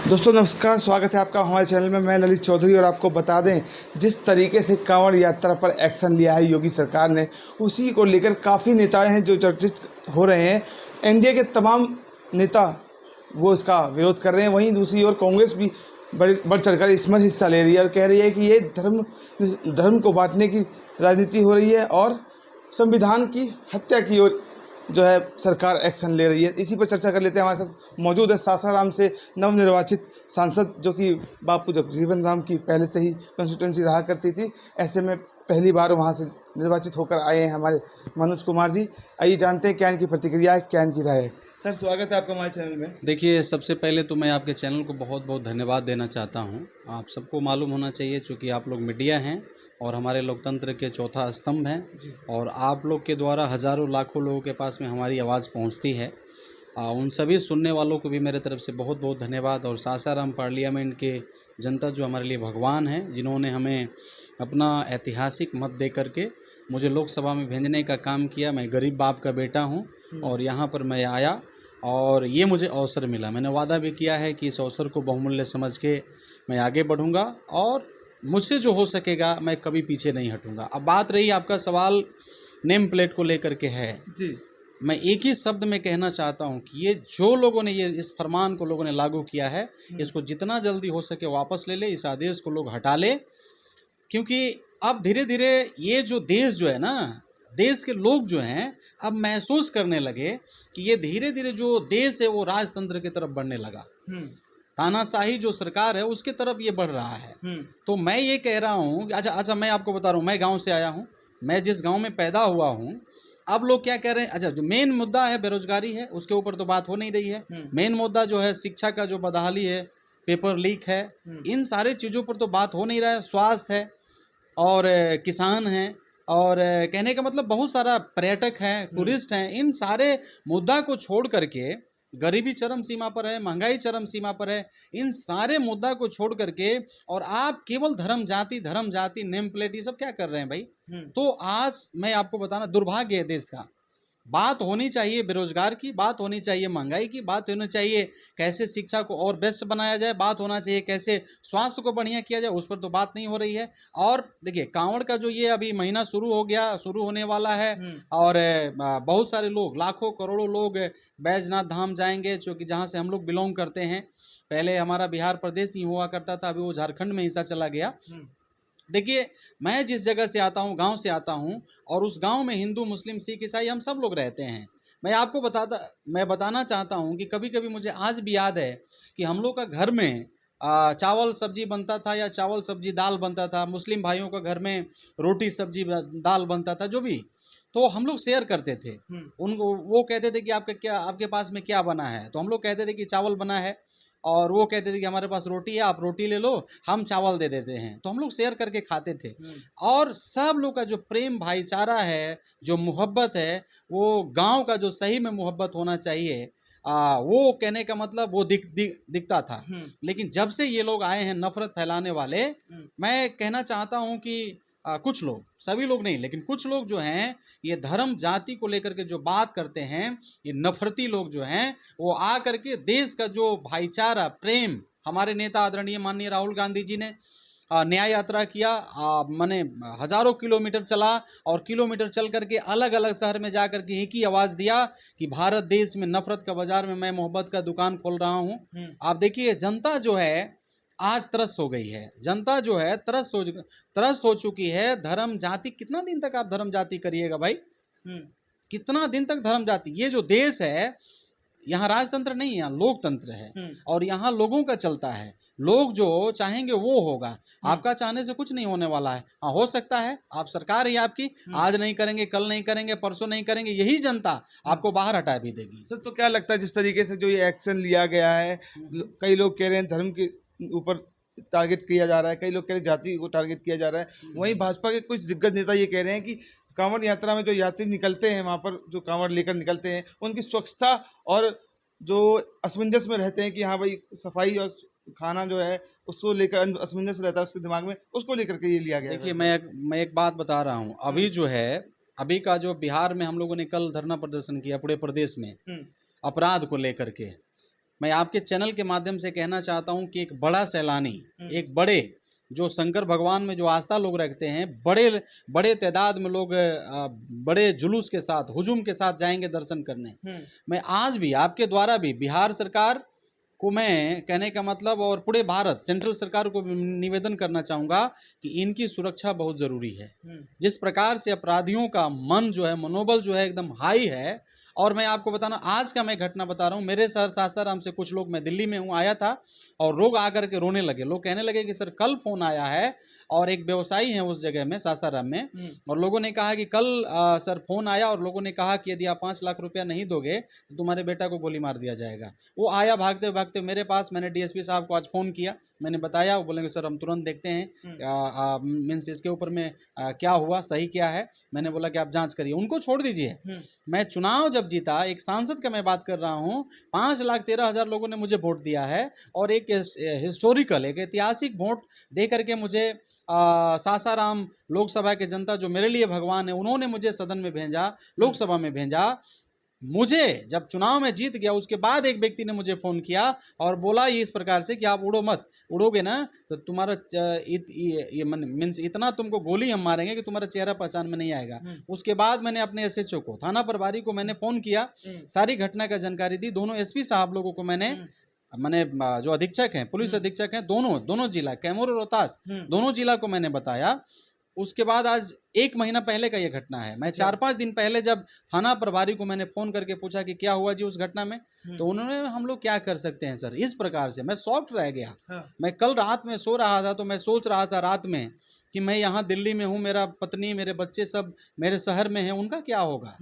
दोस्तों नमस्कार, स्वागत है आपका हमारे चैनल में। मैं ललित चौधरी और आपको बता दें, जिस तरीके से कांवड़ यात्रा पर एक्शन लिया है योगी सरकार ने, उसी को लेकर काफ़ी नेताएं हैं जो चर्चित हो रहे हैं। एनडीए के तमाम नेता वो इसका विरोध कर रहे हैं। वहीं दूसरी ओर कांग्रेस भी बढ़ चढ़कर इसमें हिस्सा ले रही है और कह रही है कि ये धर्म को बांटने की राजनीति हो रही है और संविधान की हत्या की ओर जो है सरकार एक्शन ले रही है। इसी पर चर्चा कर लेते हैं। हमारे साथ मौजूद है सासाराम से नवनिर्वाचित सांसद, जो कि बापू जगजीवन राम की पहले से ही कंस्टिट्यूंसी रहा करती थी। ऐसे में पहली बार वहां से निर्वाचित होकर आए हैं हमारे मनोज कुमार जी। आइए जानते हैं क्या इनकी प्रतिक्रिया है, क्या इनकी राय है। सर स्वागत है आपका हमारे चैनल में। देखिए, सबसे पहले तो मैं आपके चैनल को बहुत बहुत धन्यवाद देना चाहता हूं। आप सबको मालूम होना चाहिए, चूँकि आप लोग मीडिया हैं और हमारे लोकतंत्र के चौथा स्तंभ हैं, और आप लोग के द्वारा हज़ारों लाखों लोगों के पास में हमारी आवाज़ पहुंचती है। उन सभी सुनने वालों को भी मेरे तरफ से बहुत बहुत धन्यवाद। और सासाराम पार्लियामेंट के जनता जो हमारे लिए भगवान है, जिन्होंने हमें अपना ऐतिहासिक मत दे करके मुझे लोकसभा में भेजने का काम किया। मैं गरीब बाप का बेटा हूँ और यहाँ पर मैं आया और ये मुझे अवसर मिला। मैंने वादा भी किया है कि इस अवसर को बहुमूल्य समझ के मैं आगे बढ़ूँगा और मुझसे जो हो सकेगा मैं कभी पीछे नहीं हटूँगा। अब बात रही आपका सवाल नेम प्लेट को लेकर के है जी, मैं एक ही शब्द में कहना चाहता हूँ कि ये जो लोगों ने इस फरमान को लोगों ने लागू किया है, इसको जितना जल्दी हो सके वापस ले ले। इस आदेश को लोग हटा ले, क्योंकि अब धीरे धीरे ये जो देश जो है ना, देश के लोग जो हैं अब महसूस करने लगे कि ये धीरे धीरे जो देश है वो राजतंत्र की तरफ बढ़ने लगा। तानाशाही जो सरकार है उसकी तरफ ये बढ़ रहा है। तो मैं ये कह रहा हूँ, अच्छा मैं आपको बता रहा हूँ, मैं गांव से आया हूँ। मैं जिस गांव में पैदा हुआ हूँ, अब लोग क्या कह रहे हैं, अच्छा जो मेन मुद्दा है बेरोजगारी है, उसके ऊपर तो बात हो नहीं रही है। मेन मुद्दा जो है शिक्षा का जो बदहाली है, पेपर लीक है, इन सारे चीज़ों पर तो बात हो नहीं रहा है। स्वास्थ्य है और किसान हैं और कहने का मतलब बहुत सारा पर्यटक हैं, टूरिस्ट हैं। इन सारे मुद्दा को छोड़ करके, गरीबी चरम सीमा पर है, महंगाई चरम सीमा पर है, इन सारे मुद्दा को छोड़ करके और आप केवल धर्म जाति नेम प्लेट ये सब क्या कर रहे हैं भाई। तो आज मैं आपको बताना, दुर्भाग्य है देश का। बात होनी चाहिए बेरोजगार की, बात होनी चाहिए महंगाई की, बात होनी चाहिए कैसे शिक्षा को और बेस्ट बनाया जाए, बात होना चाहिए कैसे स्वास्थ्य को बढ़िया किया जाए, उस पर तो बात नहीं हो रही है। और देखिए कांवड़ का जो ये अभी महीना शुरू होने वाला है और बहुत सारे लोग, लाखों करोड़ों लोग बैजनाथ धाम जाएंगे, जो कि जहाँ से हम लोग बिलोंग करते हैं। पहले हमारा बिहार प्रदेश ही हुआ करता था, अभी वो झारखंड में हिस्सा चला गया। देखिए, मैं जिस जगह से आता हूँ, गांव से आता हूँ, और उस गांव में हिंदू मुस्लिम सिख ईसाई हम सब लोग रहते हैं। मैं बताना चाहता हूँ कि कभी कभी मुझे आज भी याद है कि हम लोग का घर में चावल सब्जी बनता था या चावल सब्जी दाल बनता था। मुस्लिम भाइयों का घर में रोटी सब्जी दाल बनता था, जो भी, तो हम लोग शेयर करते थे। उनको वो कहते थे कि आपके पास में क्या बना है, तो हम लोग कहते थे कि चावल बना है, और वो कहते थे कि हमारे पास रोटी है, आप रोटी ले लो, हम चावल दे देते हैं। तो हम लोग शेयर करके खाते थे। और सब लोग का जो प्रेम भाईचारा है, जो मोहब्बत है, वो गांव का जो सही में मोहब्बत होना चाहिए, वो कहने का मतलब वो दिखता था। लेकिन जब से ये लोग आए हैं नफरत फैलाने वाले, मैं कहना चाहता हूँ कि कुछ लोग, सभी लोग नहीं लेकिन कुछ लोग जो हैं, ये धर्म जाति को लेकर के जो बात करते हैं, ये नफरती लोग जो हैं, वो आ करके देश का जो भाईचारा प्रेम, हमारे नेता आदरणीय माननीय राहुल गांधी जी ने न्याय यात्रा किया, माने हजारों किलोमीटर चला और किलोमीटर चल करके अलग अलग शहर में जा करके एक ही आवाज़ दिया कि भारत देश में नफरत का बाजार में मैं मोहब्बत का दुकान खोल रहा हूँ। आप देखिए, जनता जो है आज त्रस्त हो गई है। जनता जो है त्रस्त हो चुकी है। धर्म जाति, कितना दिन तक आप धर्म जाति करिएगा भाई? कितना दिन तक धर्म जाति? ये जो देश है, यहाँ राजतंत्र नहीं है, यहाँ लोकतंत्र है और यहाँ लोगों का चलता है। लोग जो चाहेंगे वो होगा, आपका चाहने से कुछ नहीं होने वाला है। हाँ, हो सकता है आप सरकार ही आपकी, आज नहीं करेंगे, कल नहीं करेंगे, परसों नहीं करेंगे, यही जनता आपको बाहर हटा भी देगी। सर तो क्या लगता है जिस तरीके से जो ये एक्शन लिया गया है, कई लोग कह रहे हैं धर्म के ऊपर टारगेट किया जा रहा है, कई लोग कह रहे हैं जाति को टारगेट किया जा रहा है। वहीं भाजपा के कुछ दिग्गज नेता ये कह रहे हैं कि कांवड़ यात्रा में जो यात्री निकलते हैं, वहाँ पर जो कांवड़ लेकर निकलते हैं, उनकी स्वच्छता और जो असमंजस में रहते हैं कि हाँ भाई सफाई और खाना जो है उसको लेकर असमंजस रहता है उसके दिमाग में, उसको लेकर के ये लिया गया है। देखिए, मैं एक बात बता रहा हूँ। अभी जो है, अभी का जो बिहार में हम लोगों ने कल धरना प्रदर्शन किया पूरे प्रदेश में, अपराध को लेकर के, मैं आपके चैनल के माध्यम से कहना चाहता हूं कि एक बड़ा सैलानी, एक बड़े जो शंकर भगवान में जो आस्था लोग रखते हैं, बड़े बड़े तादाद में लोग बड़े जुलूस के साथ, हुजूम के साथ जाएंगे दर्शन करने। मैं आज भी आपके द्वारा भी बिहार सरकार को मैं कहने का मतलब और पूरे भारत सेंट्रल सरकार को निवेदन करना चाहूँगा कि इनकी सुरक्षा बहुत ज़रूरी है। जिस प्रकार से अपराधियों का मन जो है, मनोबल जो है एकदम हाई है। और मैं आपको बताना, आज का मैं घटना बता रहा हूँ, मेरे शहर सासाराम से कुछ लोग, मैं दिल्ली में हूँ, आया था और लोग आकर के रोने लगे। लोग कहने लगे कि सर कल फ़ोन आया है और एक व्यवसायी है उस जगह में, सासाराम में, और लोगों ने कहा कि कल सर फ़ोन आया और लोगों ने कहा कि यदि आप 5 लाख रुपया नहीं दोगे तो तुम्हारे बेटा को गोली मार दिया जाएगा। वो आया भागते भागते मेरे पास, मैंने डीएसपी साहब को आज फ़ोन किया, मैंने बताया, वो बोलेंगे सर हम तुरंत देखते हैं मीन्स इसके ऊपर में क्या हुआ, सही क्या है। मैंने बोला कि आप जांच करिए, उनको छोड़ दीजिए। मैं चुनाव जब जीता, एक सांसद का मैं बात कर रहा हूँ, 5,13,000 लोगों ने मुझे वोट दिया है और एक हिस्टोरिकल, एक ऐतिहासिक वोट दे करके मुझे सासाराम लोकसभा के जनता जो मेरे लिए भगवान है, उन्होंने मुझे सदन में भेजा, लोकसभा में भेजा। मुझे जब चुनाव में जीत गया उसके बाद एक व्यक्ति ने मुझे फ़ोन किया और बोला ये इस प्रकार से कि आप उड़ो मत, उड़ोगे ना तो तुम्हारा ये मीन्स इतना तुमको गोली हम मारेंगे कि तुम्हारा चेहरा पहचान में नहीं आएगा। उसके बाद मैंने अपने एसएचओ को, थाना प्रभारी को मैंने फ़ोन किया, सारी घटना का जानकारी दी। दोनों एसपी साहब लोगों को मैंने जो अधीक्षक हैं, पुलिस अधीक्षक हैं, दोनों जिला कैमूर और रोहतास दोनों जिला को मैंने बताया। उसके बाद आज 1 महीना पहले का ये घटना है। मैं 4-5 दिन पहले जब थाना प्रभारी को मैंने फ़ोन करके पूछा कि क्या हुआ जी उस घटना में, तो उन्होंने, हम लोग क्या कर सकते हैं सर, इस प्रकार से मैं शॉक्ड रह गया। मैं कल रात में सो रहा था तो मैं सोच रहा था रात में कि मैं यहाँ दिल्ली में हूँ, मेरा पत्नी, मेरे बच्चे सब मेरे शहर में हैं, उनका क्या होगा।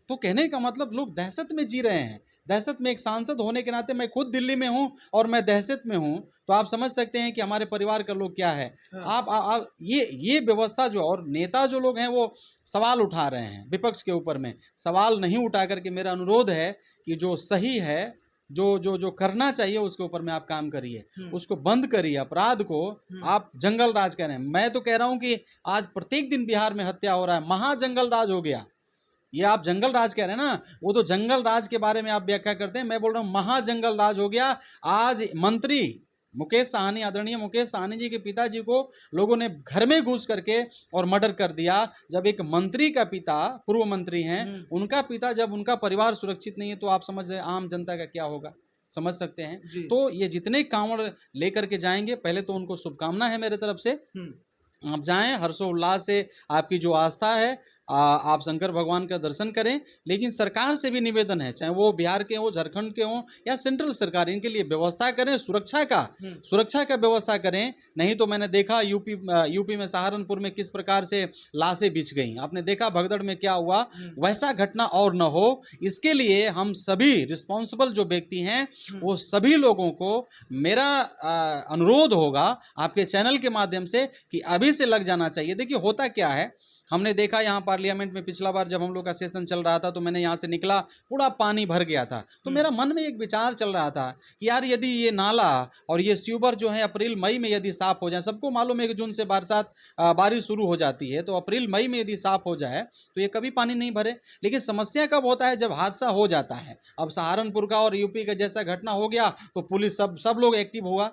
तो कहने का मतलब लोग दहशत में जी रहे हैं, दहशत में। एक सांसद होने के नाते मैं खुद दिल्ली में हूं और मैं दहशत में हूं, तो आप समझ सकते हैं कि हमारे परिवार का लोग क्या है। आप ये व्यवस्था जो, और नेता जो लोग हैं वो सवाल उठा रहे हैं विपक्ष के ऊपर में, सवाल नहीं उठा करके मेरा अनुरोध है कि जो सही है, जो करना चाहिए उसके ऊपर में आप काम करिए, उसको बंद करिए। अपराध को आप जंगल राज कह रहे हैं, मैं तो कह रहा हूं कि आज प्रत्येक दिन बिहार में हत्या हो रहा है, महाजंगल राज हो गया। ये आप जंगल राज कह रहे हैं ना, वो तो जंगल राज के बारे में आप व्याख्या करते हैं, मैं बोल रहा हूँ महाजंगल राज हो गया। आज मंत्री मुकेश साहनी, आदरणीय मुकेश साहनी जी के पिताजी को लोगों ने घर में घुस करके और मर्डर कर दिया। जब एक मंत्री का पिता, पूर्व मंत्री हैं, उनका पिता, जब उनका परिवार सुरक्षित नहीं है तो आप समझ रहे हैं आम जनता का क्या होगा, समझ सकते हैं। तो ये जितने कांवड़ लेकर के जाएंगे, पहले तो उनको शुभकामना है मेरे तरफ से, आप जाएं हर्षोल्लास से, आपकी जो आस्था है आप शंकर भगवान का दर्शन करें। लेकिन सरकार से भी निवेदन है, चाहे वो बिहार के हो, झारखंड के हो या सेंट्रल सरकार, इनके लिए व्यवस्था करें, सुरक्षा का व्यवस्था करें। नहीं तो मैंने देखा यूपी में सहारनपुर में किस प्रकार से लाशें बिछ गई, आपने देखा भगदड़ में क्या हुआ। वैसा घटना और न हो, इसके लिए हम सभी रिस्पॉन्सिबल जो व्यक्ति हैं, वो सभी लोगों को मेरा अनुरोध होगा आपके चैनल के माध्यम से कि अभी से लग जाना चाहिए। देखिए होता क्या है, हमने देखा यहाँ पार्लियामेंट में पिछला बार जब हम लोग का सेशन चल रहा था तो मैंने यहाँ से निकला, पूरा पानी भर गया था। तो मेरा मन में एक विचार चल रहा था कि यार यदि ये नाला और ये सीवर जो है अप्रैल मई में यदि साफ़ हो जाए, सबको मालूम है कि जून से बारिश शुरू हो जाती है, तो अप्रैल मई में यदि साफ़ हो जाए तो ये कभी पानी नहीं भरे। लेकिन समस्या कब होता है, जब हादसा हो जाता है। अब सहारनपुर का और यूपी का जैसा घटना हो गया तो पुलिस सब लोग एक्टिव हुआ,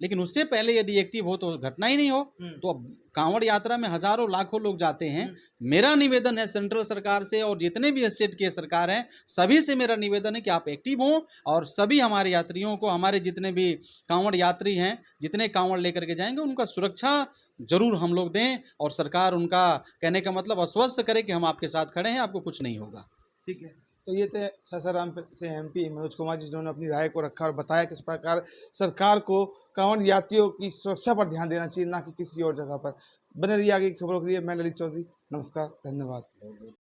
लेकिन उससे पहले यदि एक्टिव हो तो घटना ही नहीं हो। तो अब कांवड़ यात्रा में हजारों लाखों लोग जाते हैं। मेरा निवेदन है सेंट्रल सरकार से और जितने भी स्टेट के सरकार हैं, सभी से मेरा निवेदन है कि आप एक्टिव हों और सभी हमारे यात्रियों को, हमारे जितने भी कांवड़ यात्री हैं, जितने कांवड़ लेकर के जाएंगे, उनका सुरक्षा जरूर हम लोग दें और सरकार उनका, कहने का मतलब, आश्वस्त करे कि हम आपके साथ खड़े हैं, आपको कुछ नहीं होगा। ठीक है, तो ये थे सासाराम से एमपी मनोज कुमार जी, जिन्होंने अपनी राय को रखा और बताया किस प्रकार सरकार को कांवड़ यात्रियों की सुरक्षा पर ध्यान देना चाहिए, ना कि किसी और जगह पर। बने रहिए आगे की खबरों के लिए। मैं ललित चौधरी, नमस्कार, धन्यवाद।